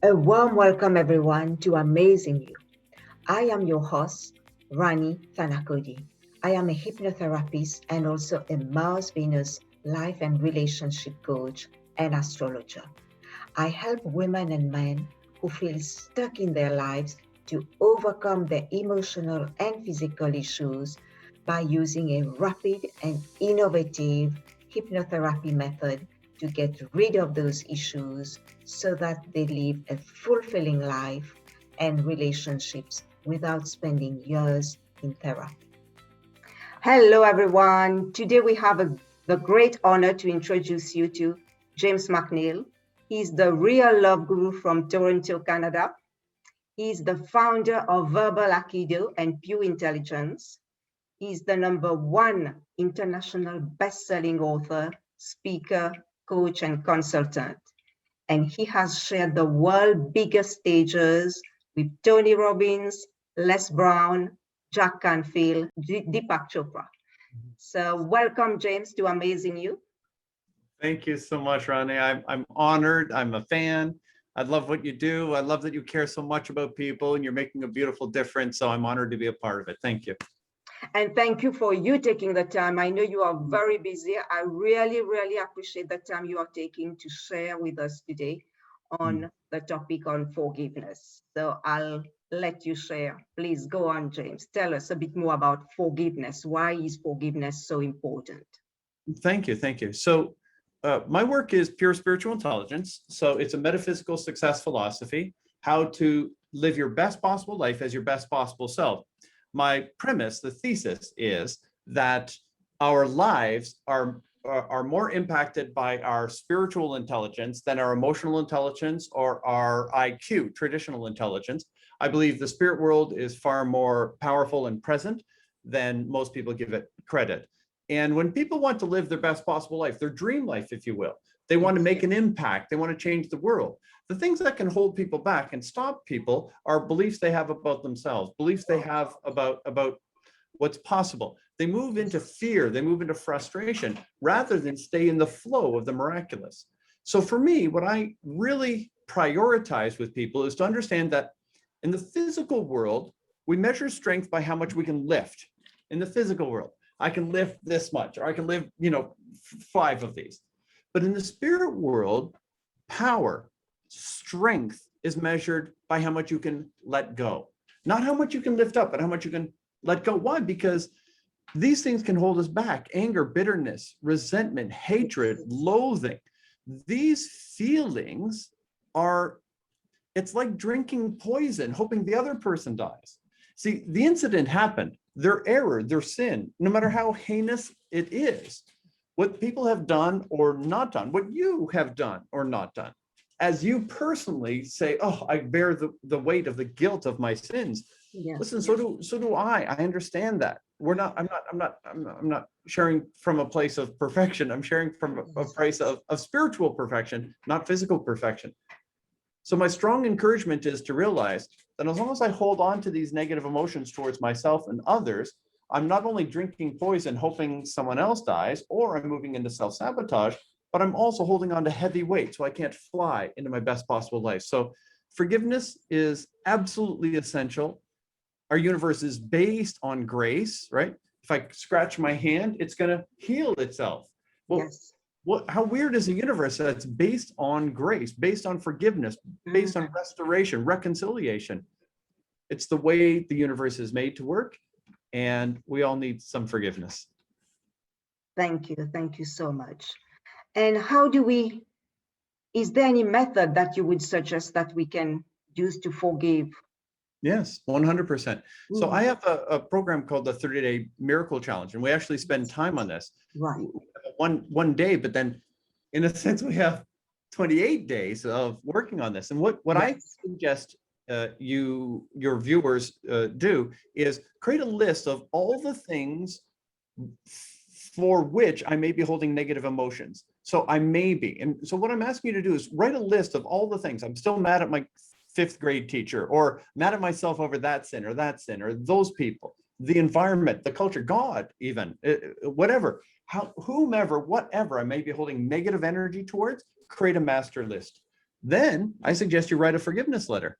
A warm welcome, everyone, to Amazing You. I am your host, Rani Thanakodi. I am a hypnotherapist and also a Mars Venus life and relationship coach and astrologer. I help women and men who feel stuck in their lives to overcome their emotional and physical issues by using a rapid and innovative hypnotherapy method to get rid of those issues so that they live a fulfilling life and relationships without spending years in therapy. Hello, everyone. Today we have the great honor to introduce you to James MacNeil. He's the real love guru from Toronto, Canada. He's the founder of Verbal Aikido and Pure Intelligence. He's the #1 international best-selling author, speaker, coach, and consultant. And he has shared the world's biggest stages with Tony Robbins, Les Brown, Jack Canfield, Deepak Chopra. So welcome, James, to Amazing You. Thank you so much, Ronnie. I'm honored. I'm a fan. I love what you do. I love that you care so much about people and you're making a beautiful difference. So I'm honored to be a part of it. Thank you. And thank you for you taking the time. I know you are very busy. I really, really appreciate the time you are taking to share with us today on the topic on forgiveness. So I'll let you share. Please go on, James. Tell us a bit more about forgiveness. Why is forgiveness so important? Thank you. Thank you. So my work is pure spiritual intelligence. So it's a metaphysical success philosophy, how to live your best possible life as your best possible self. My premise, the thesis, is that our lives are more impacted by our spiritual intelligence than our emotional intelligence or our IQ, traditional intelligence. I believe the spirit world is far more powerful and present than most people give it credit. And when people want to live their best possible life, their dream life, if you will, they want to make an impact, they want to change the world. The things that can hold people back and stop people are beliefs they have about themselves, beliefs they have about what's possible. They move into fear, they move into frustration, rather than stay in the flow of the miraculous. So for me, what I really prioritize with people is to understand that in the physical world, we measure strength by how much we can lift. In the physical world, I can lift this much, or I can lift, 5 of these. But in the spirit world, power, strength is measured by how much you can let go. Not how much you can lift up, but how much you can let go. Why? Because these things can hold us back. Anger, bitterness, resentment, hatred, loathing. These feelings it's like drinking poison, hoping the other person dies. See, the incident happened. Their error, their sin, no matter how heinous it is, what people have done or not done, what you have done or not done, as you personally say, oh, I bear the weight of the guilt of my sins. Yes. Listen, so do I. I understand that. I'm not sharing from a place of perfection. I'm sharing from a place of spiritual perfection, not physical perfection. So my strong encouragement is to realize that as long as I hold on to these negative emotions towards myself and others, I'm not only drinking poison, hoping someone else dies, or I'm moving into self-sabotage, but I'm also holding on to heavy weight, so I can't fly into my best possible life. So forgiveness is absolutely essential. Our universe is based on grace, right? If I scratch my hand, it's going to heal itself. Well, yes. How weird is a universe that's based on grace, based on forgiveness, based on restoration, reconciliation? It's the way the universe is made to work, and we all need some forgiveness. Thank you. Thank you so much. And is there any method that you would suggest that we can use to forgive? Yes, 100%. So I have a program called the 30-Day Miracle Challenge, and we actually spend time on this. Right. One day, but then in a sense, we have 28 days of working on this. And what I suggest your viewers do is create a list of all the things for which I may be holding negative emotions. So I may be. And so what I'm asking you to do is write a list of all the things. I'm still mad at my 5th grade teacher, or mad at myself over that sin, or those people, the environment, the culture, God, even, whatever, whomever, whatever I may be holding negative energy towards, create a master list. Then I suggest you write a forgiveness letter.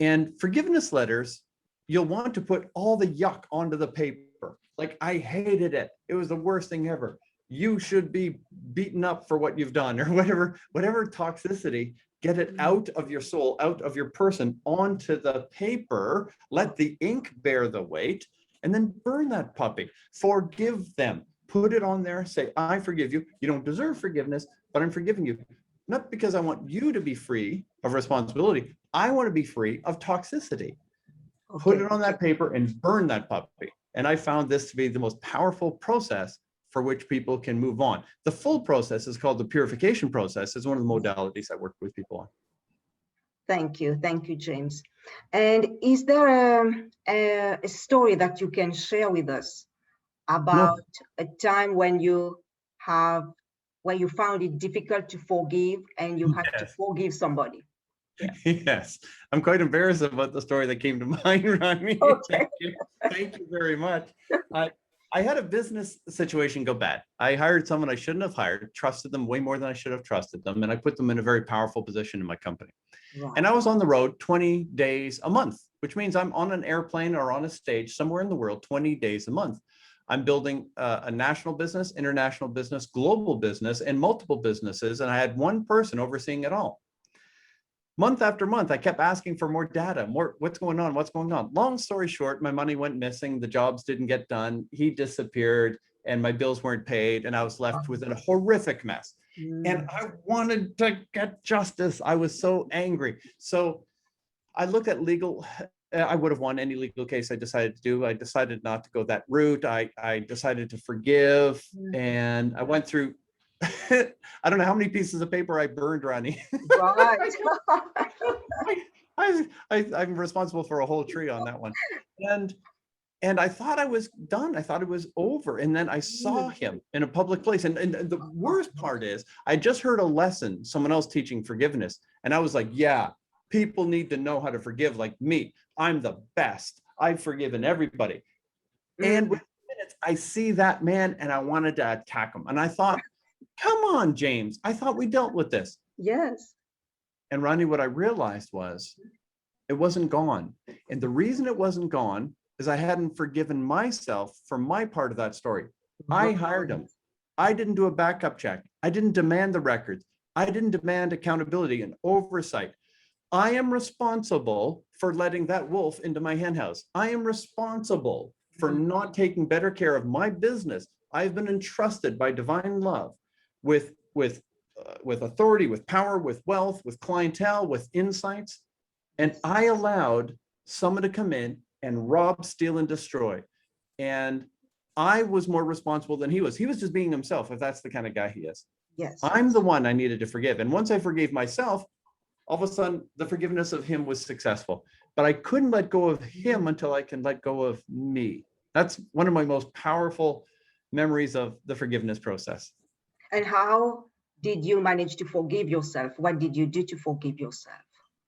And forgiveness letters, you'll want to put all the yuck onto the paper. Like, I hated it. It was the worst thing ever. You should be beaten up for what you've done, or whatever toxicity. Get it out of your soul, out of your person, onto the paper. Let the ink bear the weight, and then burn that puppy. Forgive them. Put it on there. Say, I forgive you. You don't deserve forgiveness, but I'm forgiving you. Not because I want you to be free of responsibility. I want to be free of toxicity. Okay. Put it on that paper and burn that puppy. And I found this to be the most powerful process for which people can move on. The full process is called the purification process. It's one of the modalities I work with people on. Thank you, James. And is there a story that you can share with us about a time when you found it difficult to forgive and you had to forgive somebody? Yeah. Yes, I'm quite embarrassed about the story that came to mind, Ronnie. Okay. Thank you very much. I had a business situation go bad. I hired someone I shouldn't have hired, trusted them way more than I should have trusted them, and I put them in a very powerful position in my company. Wow. And I was on the road 20 days a month, which means I'm on an airplane or on a stage somewhere in the world 20 days a month. I'm building a national business, international business, global business, and multiple businesses, and I had one person overseeing it all. Month after month, I kept asking for more data, more, what's going on? Long story short, my money went missing, the jobs didn't get done, he disappeared, and my bills weren't paid, and I was left with a horrific mess. And I wanted to get justice. I was so angry. So I looked at legal. I would have won any legal case I decided to do. I decided not to go that route. I decided to forgive, and I went through, I don't know how many pieces of paper I burned, Ronnie. Right. I'm responsible for a whole tree on that one. And I thought I was done. I thought it was over. And then I saw him in a public place. And the worst part is I just heard a lesson, someone else teaching forgiveness. And I was like, yeah, people need to know how to forgive like me. I'm the best. I've forgiven everybody. And within minutes, I see that man and I wanted to attack him. And I thought, come on, James. I thought we dealt with this. Yes. And Ronnie, what I realized was it wasn't gone. And the reason it wasn't gone is I hadn't forgiven myself for my part of that story. I hired him. I didn't do a backup check. I didn't demand the records. I didn't demand accountability and oversight. I am responsible for letting that wolf into my henhouse. I am responsible for not taking better care of my business. I've been entrusted by divine love with authority, with power, with wealth, with clientele, with insights. And I allowed someone to come in and rob, steal, and destroy. And I was more responsible than he was. He was just being himself, if that's the kind of guy he is. Yes. I'm the one I needed to forgive. And once I forgave myself, all of a sudden, the forgiveness of him was successful. But I couldn't let go of him until I can let go of me. That's one of my most powerful memories of the forgiveness process. And how did you manage to forgive yourself? What did you do to forgive yourself?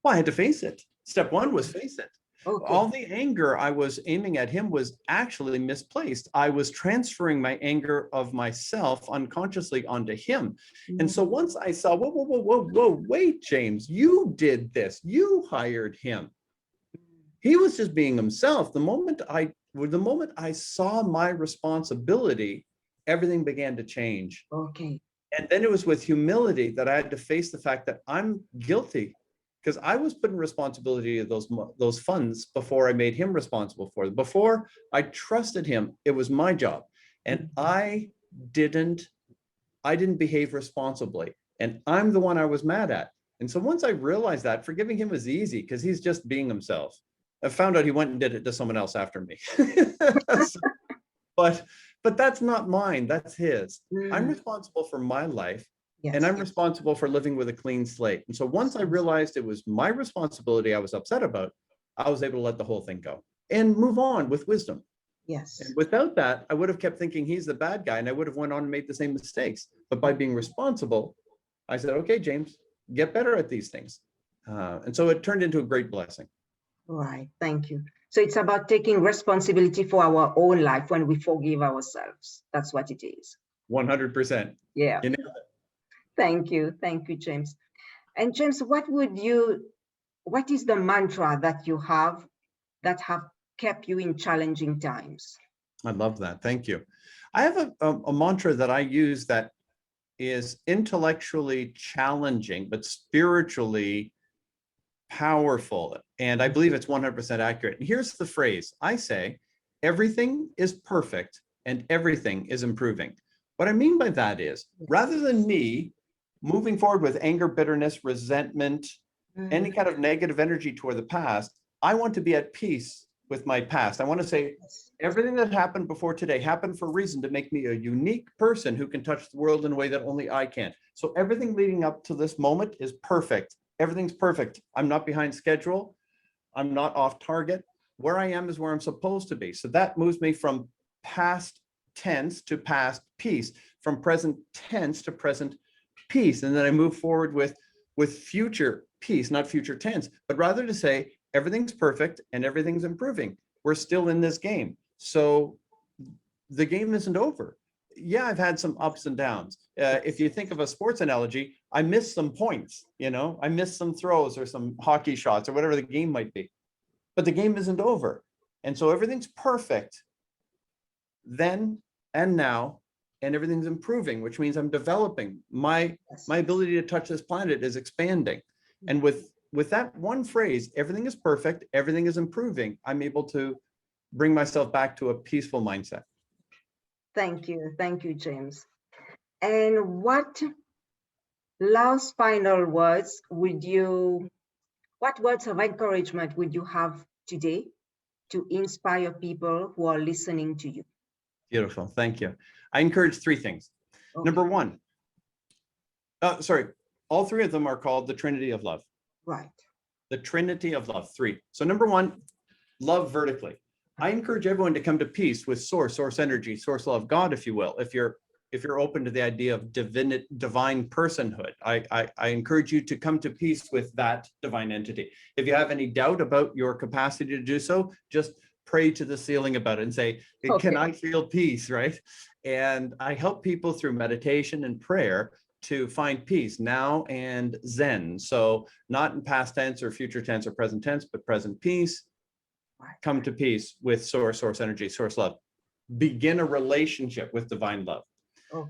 Well, I had to face it. Step one was face it. Okay. All the anger I was aiming at him was actually misplaced. I was transferring my anger of myself unconsciously onto him. And so once I saw, whoa, wait, James, you did this. You hired him. He was just being himself. The moment I saw my responsibility, everything began to change. Okay. And then it was with humility that I had to face the fact that I'm guilty, because I was putting responsibility of those funds before I made him responsible for them. Before I trusted him, it was my job. And I didn't behave responsibly. And I'm the one I was mad at. And so once I realized that, forgiving him was easy because he's just being himself. I found out he went and did it to someone else after me. But that's not mine, that's his. I'm responsible for my life. Yes, and I'm responsible for living with a clean slate. And so once I realized it was my responsibility I was upset about, I was able to let the whole thing go and move on with wisdom. Yes. And without that, I would have kept thinking he's the bad guy and I would have went on and made the same mistakes. But by being responsible, I said, okay, James, get better at these things. And so it turned into a great blessing. Right. Thank you. So it's about taking responsibility for our own life when we forgive ourselves. That's what it is. 100%. Yeah. You know it. Thank you, James. And James, what is the mantra that you have that have kept you in challenging times? I love that. Thank you. I have a mantra that I use that is intellectually challenging, but spiritually powerful. And I believe it's 100% accurate. And here's the phrase. I say, everything is perfect and everything is improving. What I mean by that is, rather than me moving forward with anger, bitterness, resentment, any kind of negative energy toward the past, I want to be at peace with my past. I want to say, everything that happened before today happened for a reason to make me a unique person who can touch the world in a way that only I can. So everything leading up to this moment is perfect. Everything's perfect. I'm not behind schedule. I'm not off target. Where I am is where I'm supposed to be. So that moves me from past tense to past peace, from present tense to present peace. And then I move forward with future peace, not future tense, but rather to say, everything's perfect and everything's improving. We're still in this game. So the game isn't over. Yeah, I've had some ups and downs. If you think of a sports analogy, I missed some points, I missed some throws or some hockey shots or whatever the game might be, but the game isn't over. And so everything's perfect then and now, and everything's improving, which means I'm developing. My ability to touch this planet is expanding. And with that one phrase, everything is perfect, everything is improving, I'm able to bring myself back to a peaceful mindset. Thank you, James. And what last final words what words of encouragement would you have today to inspire people who are listening to you? Beautiful, thank you. I encourage three things. Okay. Number one, all three of them are called the Trinity of Love. Right. The Trinity of Love, three. So number one, love vertically. I encourage everyone to come to peace with source energy, source love, God, if you will. If you're open to the idea of divine personhood, I encourage you to come to peace with that divine entity. If you have any doubt about your capacity to do so, just pray to the ceiling about it and say, can I feel peace, right? And I help people through meditation and prayer to find peace now and Zen. So not in past tense or future tense or present tense, but present peace. Come to peace with source energy, source love. Begin a relationship with divine love,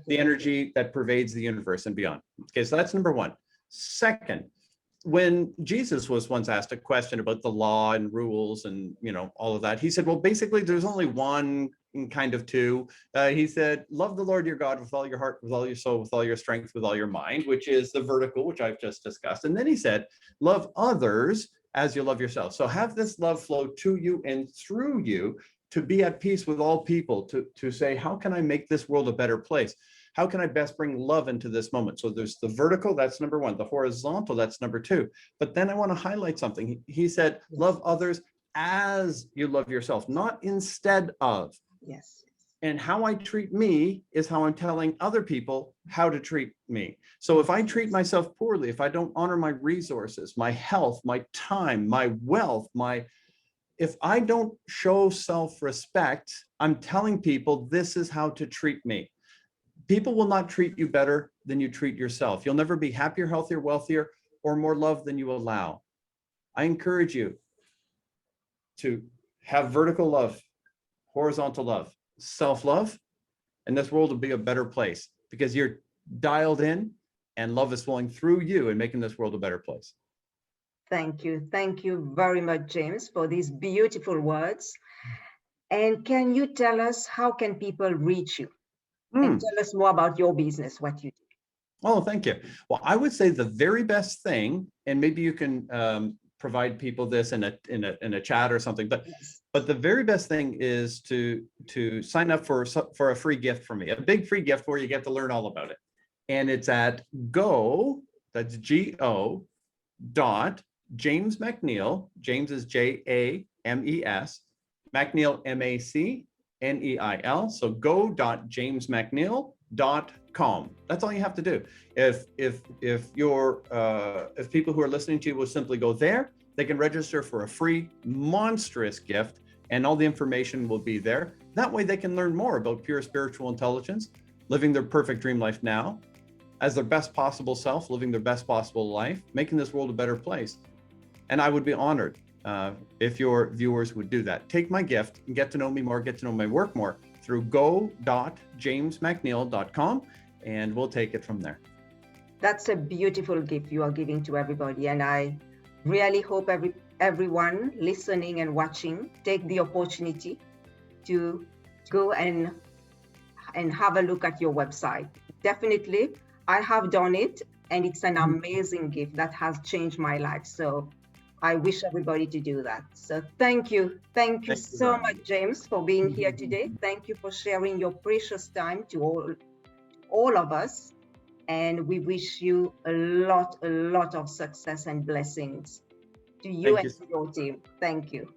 the energy that pervades the universe and beyond. Okay, so that's number one. Second, when Jesus was once asked a question about the law and rules and all of that, he said, well, basically there's only one kind of two. He said, love the Lord your God with all your heart, with all your soul, with all your strength, with all your mind, which is the vertical, which I've just discussed. And then he said, love others as you love yourself. So have this love flow to you and through you to be at peace with all people, to say, how can I make this world a better place? How can I best bring love into this moment? So there's the vertical, that's number one. The horizontal, that's number two. But then I want to highlight something. He said, love others as you love yourself, not instead of. Yes. And how I treat me is how I'm telling other people how to treat me. So if I treat myself poorly, if I don't honor my resources, my health, my time, my wealth, if I don't show self-respect, I'm telling people this is how to treat me. People will not treat you better than you treat yourself. You'll never be happier, healthier, wealthier, or more loved than you allow. I encourage you to have vertical love, horizontal love, self-love, and this world will be a better place because you're dialed in and love is flowing through you and making this world a better place. Thank you. Thank you very much, James, for these beautiful words. And can you tell us how can people reach you? And tell us more about your business, what you do. Oh, thank you. Well, I would say the very best thing, and maybe you can provide people this in a chat or something, but the very best thing is to sign up for a free gift from me, a big free gift where you get to learn all about it. And it's at that's G-O James MacNeil, James is J-A-M-E-S, MacNeil, M-A-C-N-E-I-L. So go.jamesmacneil.com. That's all you have to do. If people who are listening to you will simply go there, they can register for a free monstrous gift and all the information will be there. That way they can learn more about pure spiritual intelligence, living their perfect dream life now, as their best possible self, living their best possible life, making this world a better place. And I would be honored if your viewers would do that. Take my gift and get to know me more, get to know my work more through go.jamesmcneil.com, and we'll take it from there. That's a beautiful gift you are giving to everybody. And I really hope everyone listening and watching take the opportunity to go and have a look at your website. Definitely, I have done it, and it's an amazing gift that has changed my life. So I wish everybody to do that. So thank you. Thank you so much, James, for being here today. Thank you for sharing your precious time to all of us. And we wish you a lot of success and blessings to you and to your team. Thank you.